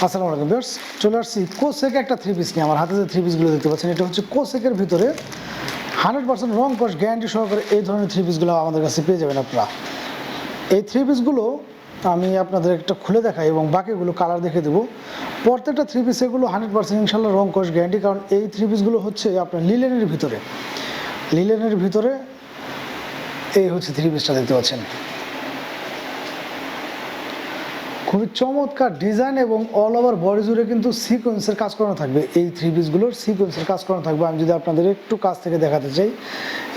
আসসালামু আলাইকুম ভিউয়ার্স, চলে আসছি কোসেক একটা থ্রি পিস নিয়ে। আমার হাতে যে থ্রি পিসগুলো দেখতে পাচ্ছেন, এটা হচ্ছে কোসেকের ভিতরে 100% রং কস গ্যারান্টি সহকারে এই ধরনের থ্রি পিসগুলো আমাদের কাছে পেয়ে যাবেন আপনারা। এই থ্রি পিসগুলো আমি আপনাদের একটা খুলে দেখাই এবং বাকিগুলো কালার দেখে দেবো। প্রত্যেকটা থ্রি পিস এগুলো 100% ইনশাল্লাহ রং কস গ্যারান্টি, কারণ এই থ্রি পিসগুলো হচ্ছে আপনার লিলেনের ভিতরে এই হচ্ছে থ্রি পিসটা দেখতে পাচ্ছেন। খুবই চমৎকার ডিজাইন এবং অল ওভার বডি জুড়ে কিন্তু সিকোয়েন্সের কাজ করানো থাকবে। এই থ্রি পিসগুলোর সিকোয়েন্সের কাজ করানো থাকবে। আমি যদি আপনাদের একটু কাছ থেকে দেখাতে চাই,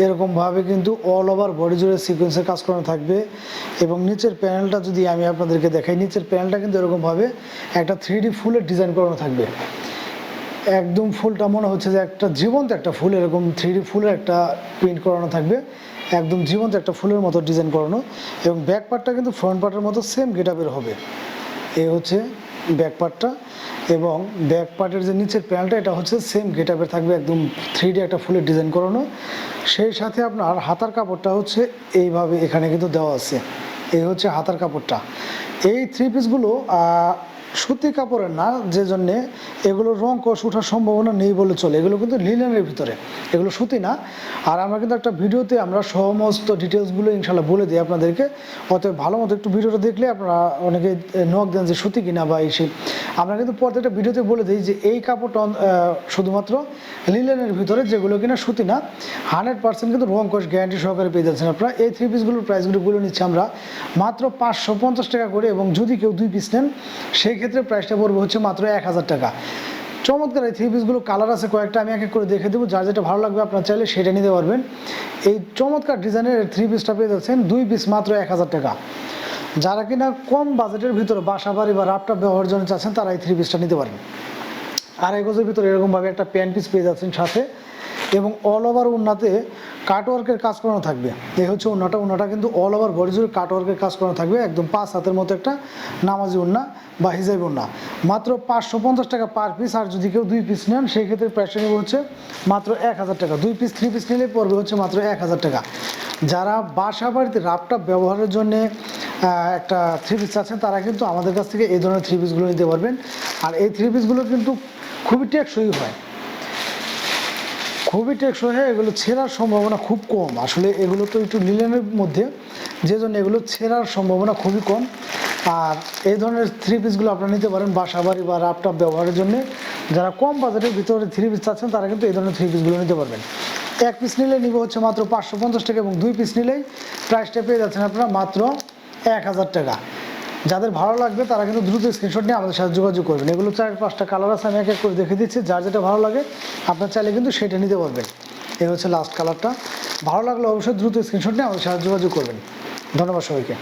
এরকমভাবে কিন্তু অল ওভার বডি জুড়ে সিকোয়েন্সের কাজ করানো থাকবে। এবং নিচের প্যানেলটা যদি আমি আপনাদেরকে দেখাই, নিচের প্যানেলটা কিন্তু এরকমভাবে একটা 3D ফুলের ডিজাইন করানো থাকবে। একদম ফুলটা মনে হচ্ছে যে একটা জীবন্ত একটা ফুল, এরকম 3D ফুলের একটা প্রিন্ট করানো থাকবে, একদম জীবন্ত একটা ফুলের মতো ডিজাইন করানো। এবং ব্যাক পার্টটা কিন্তু ফ্রন্ট পার্টের মতো সেম গেটআপের হবে। এই হচ্ছে ব্যাক পার্টটা, এবং ব্যাক পার্টের যে নিচের প্যানেলটা এটা হচ্ছে সেম গেটআপের থাকবে, একদম 3D একটা ফুলের ডিজাইন করানো। সেই সাথে আপনার হাতার কাপড়টা হচ্ছে এইভাবে এখানে কিন্তু দেওয়া আছে। এই হচ্ছে হাতার কাপড়টা। এই থ্রি পিসগুলো সুতি কাপড়ের না, যে জন্যে এগুলো রং কষ ওঠার সম্ভাবনা নেই বলে চলে। এগুলো কিন্তু লিনেনের ভিতরে, এগুলো সুতি না। আর আমরা কিন্তু একটা ভিডিওতে আমরা সমস্ত ডিটেলসগুলো ইনশাল্লাহ বলে দিই আপনাদেরকে। অতএব ভালো মতো একটু ভিডিওটা দেখলে আপনারা অনেকে নক দেন যে সুতি কিনা বা এসে। আমরা কিন্তু প্রত্যেকটা ভিডিওতে বলে দিই যে এই কাপড়টা শুধুমাত্র লিনেনের ভিতরে, যেগুলো কিনা সুতি না। 100% কিন্তু রং কষ গ্যারান্টি সহকারে পেয়ে যাচ্ছেন আপনারা। এই থ্রি পিসগুলোর প্রাইসগুলো বলে নিচ্ছি আমরা মাত্র 550 টাকা করে, এবং যদি কেউ 2 পিস নেন সেই ক্ষেত্রে প্রাইসটা পড়বে হচ্ছে মাত্র 1000 টাকা। চমৎকার এই থ্রি পিসগুলো কালার আছে কয়েকটা, আমি এক এক করে দেখে দেবো। যার যেটা ভালো লাগবে আপনারা চাইলে সেটা নিতে পারবেন। এই চমৎকার ডিজাইনের থ্রি পিসটা পেয়ে যাচ্ছেন 2 পিস মাত্র 1000 টাকা। যারা কিনা কম বাজেটের ভিতরে বাসা বাড়ি বা ল্যাপটপ ব্যবহারের জন্য চাচ্ছেন, তারা এই থ্রি পিসটা নিতে পারেন। আর এই গজের ভিতরে এরকমভাবে একটা প্যান্ট পিস পেয়ে যাচ্ছেন সাথে, এবং অল ওভার ওড়নাতে কাটওয়ার্কের কাজ করানো থাকবে। এই হচ্ছে ওড়নাটা কিন্তু অল ওভার বডি জুড়ে কাটওয়ার্কের কাজ করানো থাকবে। একদম 5 হাতের মতো একটা নামাজি ওড়না বা হিজাব ওড়না। মাত্র 550 টাকা পার পিস। আর যদি কেউ 2 পিস নেন সেই ক্ষেত্রে প্রাইসটা নেবে হচ্ছে মাত্র 1000 টাকা। 2 পিস 3 পিস নিলে পড়বে হচ্ছে মাত্র 1000 টাকা। যারা বাসা বাড়িতে ল্যাপটপ ব্যবহারের জন্যে একটা থ্রি পিস আছেন, তারা কিন্তু আমাদের কাছ থেকে এই ধরনের থ্রি পিসগুলো নিতে পারবেন। আর এই থ্রি পিসগুলো কিন্তু খুবই টেকসই হয়, এগুলো ছেঁড়ার সম্ভাবনা খুব কম। আসলে এগুলো তো একটু লিনেনের মধ্যে, যে জন্য এগুলো ছেঁড়ার সম্ভাবনা খুবই কম। আর এই ধরনের থ্রি পিসগুলো আপনারা নিতে পারেন বাসা বাড়ি বা ল্যাপটপ ব্যবহারের জন্য। যারা কম বাজেটের ভিতরে থ্রি পিস চাচ্ছেন, তারা কিন্তু এই ধরনের থ্রি পিসগুলো নিতে পারবেন। 1 পিস নিলে নিব হচ্ছে মাত্র 550 টাকা, এবং 2 পিস নিলেই প্রাইসটা পেয়ে যাচ্ছেন আপনারা মাত্র 1000 টাকা। যাদের ভালো লাগবে তারা কিন্তু দ্রুত স্ক্রিনশট নিয়ে আমাদের সাথে যোগাযোগ করবেন। এগুলো 4-5টা কালার আছে, আমি এক এক করে দেখে দিচ্ছি। যার যেটা ভালো লাগে আপনার চাইলে কিন্তু সেটা নিতে পারবেন। এই হচ্ছে লাস্ট কালারটা। ভালো লাগলে অবশ্যই দ্রুত স্ক্রিনশট নিয়ে আমাদের সাথে যোগাযোগ করবেন। ধন্যবাদ সবাইকে।